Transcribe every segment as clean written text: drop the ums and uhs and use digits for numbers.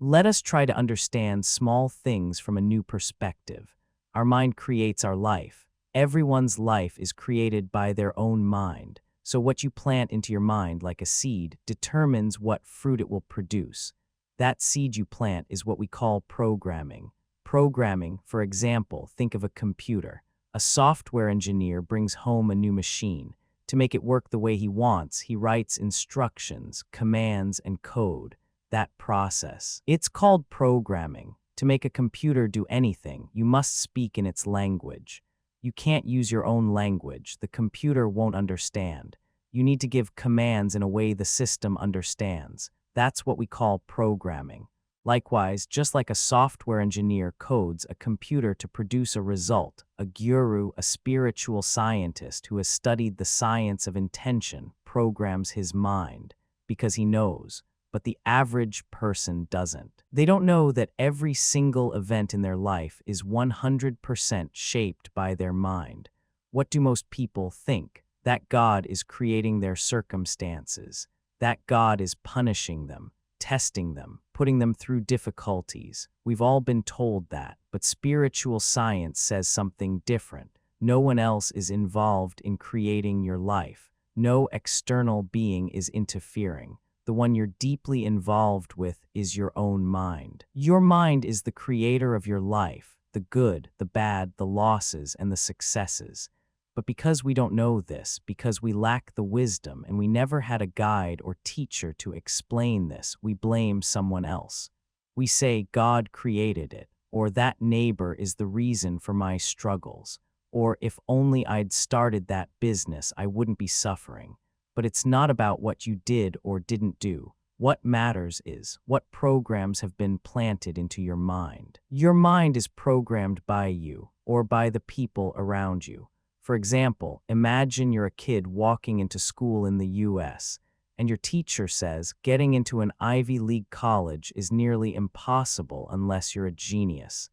Let us try to understand small things from a new perspective. Our mind creates our life. Everyone's life is created by their own mind. So what you plant into your mind like a seed determines what fruit it will produce. That seed you plant is what we call programming. Programming, for example, think of a computer. A software engineer brings home a new machine. To make it work the way he wants, he writes instructions, commands, and code. That process. It's called programming. To make a computer do anything, you must speak in its language. You can't use your own language. The computer won't understand. You need to give commands in a way the system understands. That's what we call programming. Likewise, just like a software engineer codes a computer to produce a result, a guru, a spiritual scientist who has studied the science of intention, programs his mind because he knows. But the average person doesn't. They don't know that every single event in their life is 100% shaped by their mind. What do most people think? That God is creating their circumstances. That God is punishing them, testing them, putting them through difficulties. We've all been told that, but spiritual science says something different. No one else is involved in creating your life. No external being is interfering. The one you're deeply involved with is your own mind. Your mind is the creator of your life, the good, the bad, the losses, and the successes. But because we don't know this, because we lack the wisdom and we never had a guide or teacher to explain this, we blame someone else. We say God created it, or that neighbor is the reason for my struggles, or if only I'd started that business, I wouldn't be suffering. But it's not about what you did or didn't do. What matters is what programs have been planted into your mind. Your mind is programmed by you or by the people around you. For example, imagine you're a kid walking into school in the US, and your teacher says getting into an Ivy League college is nearly impossible unless you're a genius.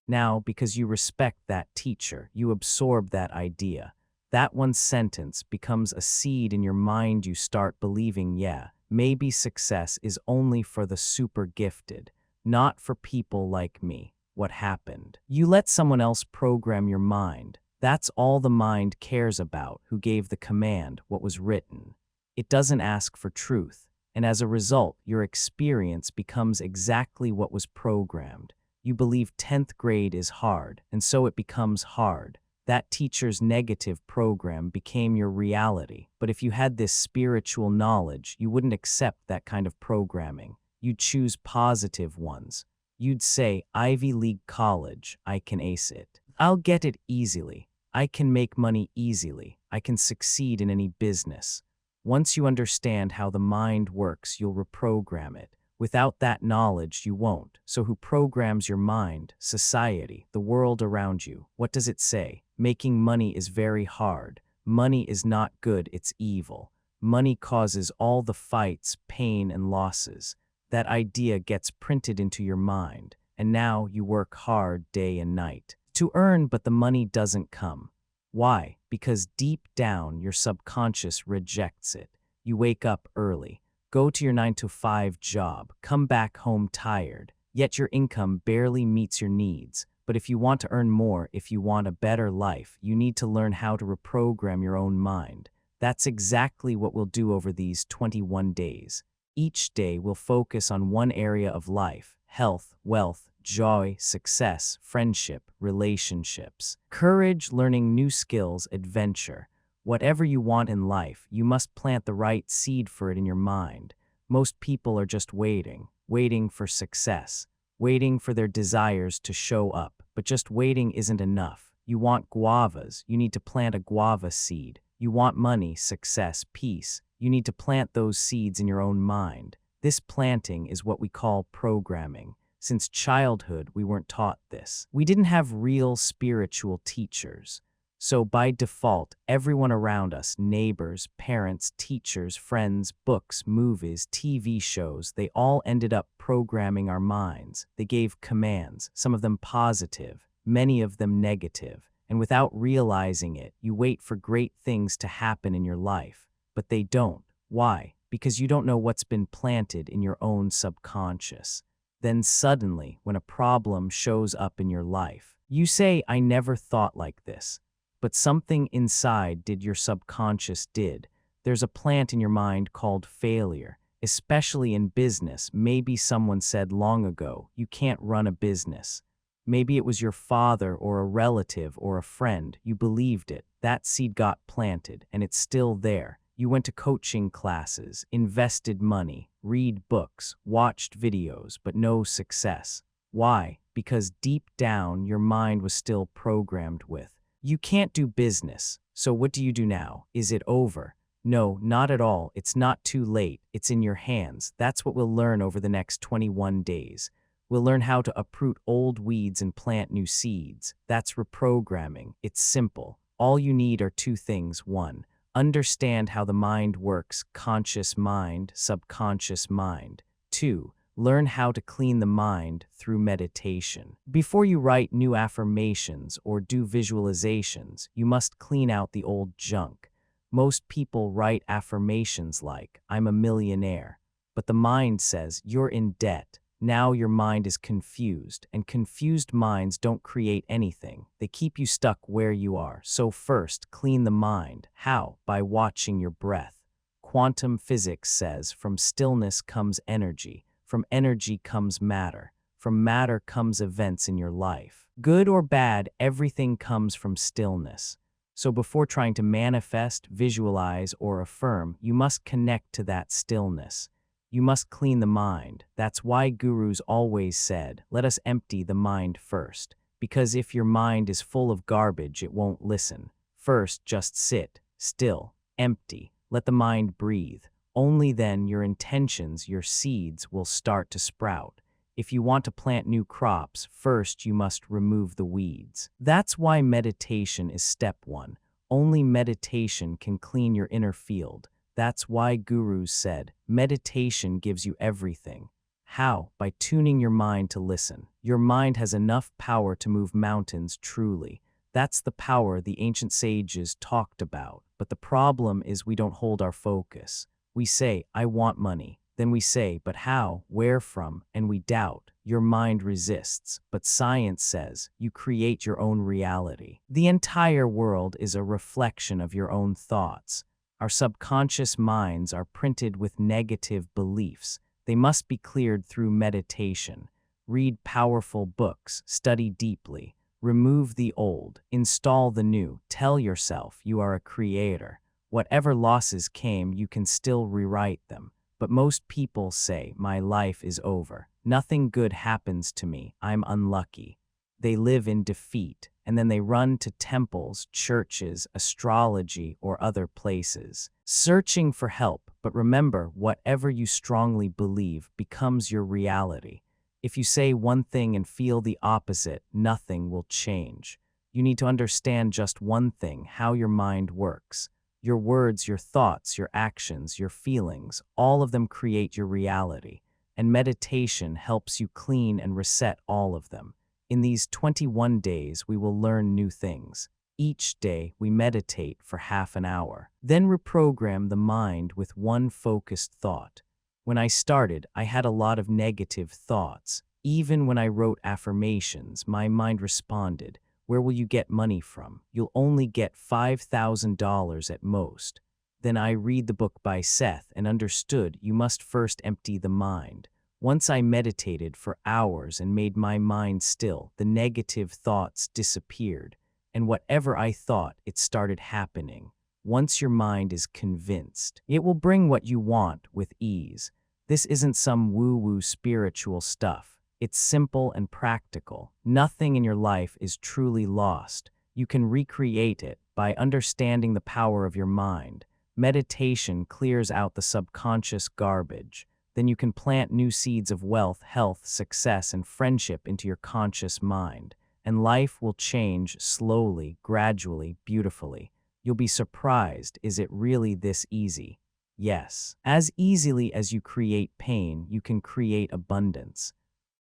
Now, because you respect that teacher, you absorb that idea. That one sentence becomes a seed in your mind. You start believing, yeah, maybe success is only for the super gifted, not for people like me. What happened? You let someone else program your mind. That's all the mind cares about, who gave the command, what was written. It doesn't ask for truth, and as a result, your experience becomes exactly what was programmed. You believe 10th grade is hard, and so it becomes hard. That teacher's negative program became your reality. But if you had this spiritual knowledge, you wouldn't accept that kind of programming. You'd choose positive ones. You'd say, Ivy League college, I can ace it. I'll get it easily. I can make money easily. I can succeed in any business. Once you understand how the mind works, you'll reprogram it. Without that knowledge, you won't. So who programs your mind? Society, the world around you. What does it say? Making money is very hard. Money is not good, it's evil. Money causes all the fights, pain, and losses. That idea gets printed into your mind, and now you work hard day and night to earn, but the money doesn't come. Why? Because deep down, your subconscious rejects it. You wake up early, go to your 9-to-5 job, come back home tired, yet your income barely meets your needs. But if you want to earn more, if you want a better life, you need to learn how to reprogram your own mind. That's exactly what we'll do over these 21 days. Each day we'll focus on one area of life: health, wealth, joy, success, friendship, relationships, courage, learning new skills, adventure. Whatever you want in life, you must plant the right seed for it in your mind. Most people are just waiting for success, waiting for their desires to show up. But just waiting isn't enough. You want guavas, you need to plant a guava seed. You want money, success, peace. You need to plant those seeds in your own mind. This planting is what we call programming. Since childhood, we weren't taught this. We didn't have real spiritual teachers. So by default, everyone around us, neighbors, parents, teachers, friends, books, movies, TV shows, they all ended up programming our minds. They gave commands, some of them positive, many of them negative. And without realizing it, you wait for great things to happen in your life. But they don't. Why? Because you don't know what's been planted in your own subconscious. Then suddenly, when a problem shows up in your life, you say, I never thought like this. But something inside did your subconscious did. There's a plant in your mind called failure. Especially in business, maybe someone said long ago, you can't run a business. Maybe it was your father or a relative or a friend. You believed it. That seed got planted, and it's still there. You went to coaching classes, invested money, read books, watched videos, but no success. Why? Because deep down, your mind was still programmed with, you can't do business. So what do you do now? Is it over? No, not at all. It's not too late. It's in your hands. That's what we'll learn over the next 21 days. We'll learn how to uproot old weeds and plant new seeds. That's reprogramming. It's simple. All you need are two things. One, understand how the mind works, conscious mind, subconscious mind. Two, learn how to clean the mind through meditation. Before you write new affirmations or do visualizations, you must clean out the old junk. Most people write affirmations like, I'm a millionaire, but the mind says, you're in debt. Now your mind is confused, and confused minds don't create anything. They keep you stuck where you are. So first, clean the mind. How? By watching your breath. Quantum physics says, from stillness comes energy. From energy comes matter. From matter comes events in your life. Good or bad, everything comes from stillness. So before trying to manifest, visualize, or affirm, you must connect to that stillness. You must clean the mind. That's why gurus always said, let us empty the mind first. Because if your mind is full of garbage, it won't listen. First, just sit, still, empty. Let the mind breathe. Only then your intentions, your seeds, will start to sprout. If you want to plant new crops, first you must remove the weeds. That's why meditation is step one. Only meditation can clean your inner field. That's why gurus said, meditation gives you everything. How? By tuning your mind to listen. Your mind has enough power to move mountains truly. That's the power the ancient sages talked about. But the problem is we don't hold our focus. We say, I want money. Then we say, but how, where from, and we doubt. Your mind resists, but science says you create your own reality. The entire world is a reflection of your own thoughts. Our subconscious minds are printed with negative beliefs. They must be cleared through meditation. Read powerful books, study deeply, remove the old, install the new. Tell yourself you are a creator. Whatever losses came, you can still rewrite them. But most people say, my life is over. Nothing good happens to me. I'm unlucky. They live in defeat, and then they run to temples, churches, astrology, or other places, searching for help. But remember, whatever you strongly believe becomes your reality. If you say one thing and feel the opposite, nothing will change. You need to understand just one thing, how your mind works. Your words, your thoughts, your actions, your feelings, all of them create your reality. And meditation helps you clean and reset all of them. In these 21 days, we will learn new things. Each day, we meditate for half an hour. Then reprogram the mind with one focused thought. When I started, I had a lot of negative thoughts. Even when I wrote affirmations, my mind responded, where will you get money from? You'll only get $5,000 at most. Then I read the book by Seth and understood you must first empty the mind. Once I meditated for hours and made my mind still, the negative thoughts disappeared. And whatever I thought, it started happening. Once your mind is convinced, it will bring what you want with ease. This isn't some woo-woo spiritual stuff. It's simple and practical. Nothing in your life is truly lost. You can recreate it by understanding the power of your mind. Meditation clears out the subconscious garbage. Then you can plant new seeds of wealth, health, success, and friendship into your conscious mind. And life will change slowly, gradually, beautifully. You'll be surprised, is it really this easy? Yes. As easily as you create pain, you can create abundance.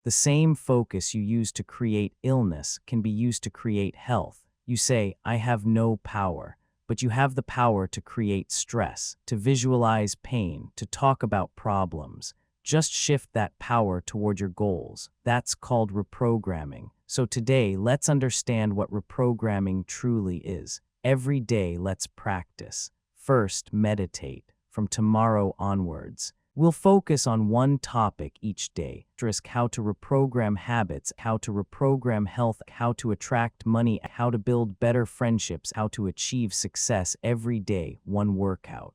The same focus you use to create illness can be used to create health. You say, I have no power, but you have the power to create stress, to visualize pain, to talk about problems. Just shift that power toward your goals. That's called reprogramming. So today, let's understand what reprogramming truly is. Every day, let's practice. First, meditate. From tomorrow onwards, we'll focus on one topic each day. Risk how to reprogram habits, how to reprogram health, how to attract money, how to build better friendships, how to achieve success every day, one workout.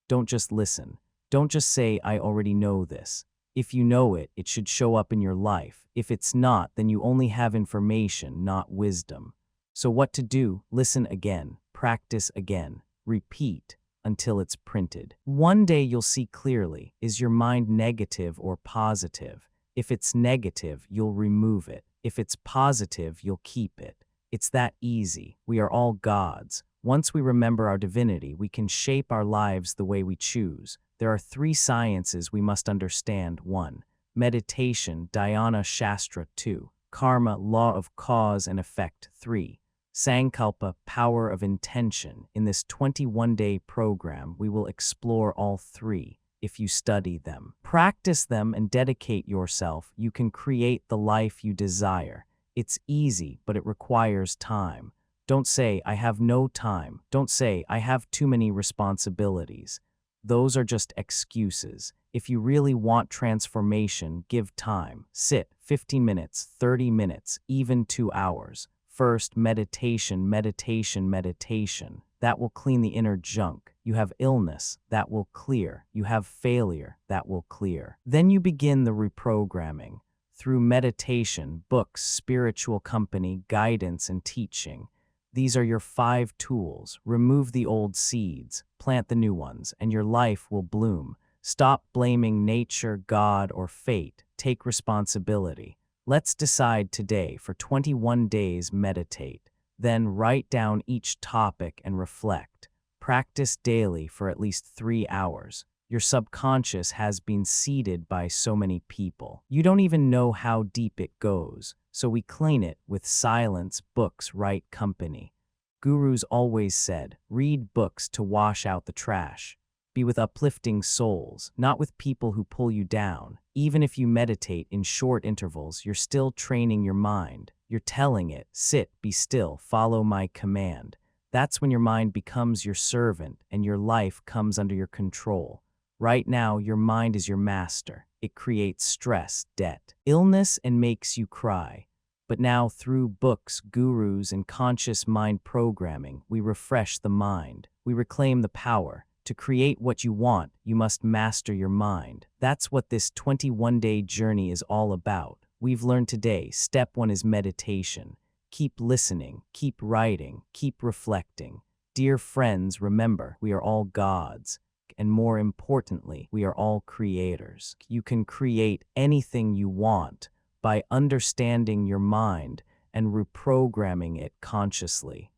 Don't just listen. Don't just say, I already know this. If you know it, it should show up in your life. If it's not, then you only have information, not wisdom. So what to do? Listen again, practice again, repeat until it's printed. One day you'll see clearly, is your mind negative or positive? If it's negative, you'll remove it. If it's positive, you'll keep it. It's that easy. We are all gods. Once we remember our divinity, we can shape our lives the way we choose. There are 3 sciences we must understand. 1. Meditation, Dhyana Shastra. 2. Karma, law of cause and effect. 3. Sankalpa, power of intention. In this 21-day program, we will explore all 3. If you study them, practice them, and dedicate yourself, you can create the life you desire. It's easy, but it requires time. Don't say, I have no time. Don't say, I have too many responsibilities. Those are just excuses. If you really want transformation, give time. Sit 15 minutes, 30 minutes, even 2 hours. First, meditation, meditation, meditation. That will clean the inner junk. You have illness, that will clear. You have failure, that will clear. Then you begin the reprogramming. Through meditation, books, spiritual company, guidance, and teaching. These are your 5 tools. Remove the old seeds, plant the new ones, and your life will bloom. Stop blaming nature, God, or fate. Take responsibility. Let's decide today. For 21 days, meditate. Then write down each topic and reflect. Practice daily for at least 3 hours. Your subconscious has been seeded by so many people. You don't even know how deep it goes. So we clean it with silence, books, right company. Gurus always said, read books to wash out the trash. Be with uplifting souls, not with people who pull you down. Even if you meditate in short intervals, you're still training your mind. You're telling it, sit, be still, follow my command. That's when your mind becomes your servant and your life comes under your control. Right now, your mind is your master. It creates stress, debt, illness, and makes you cry. But now, through books, gurus, and conscious mind programming, we refresh the mind. We reclaim the power. To create what you want, you must master your mind. That's what this 21-day journey is all about. We've learned today, step 1 is meditation. Keep listening, keep writing, keep reflecting. Dear friends, remember, we are all gods. And more importantly, we are all creators. You can create anything you want by understanding your mind and reprogramming it consciously.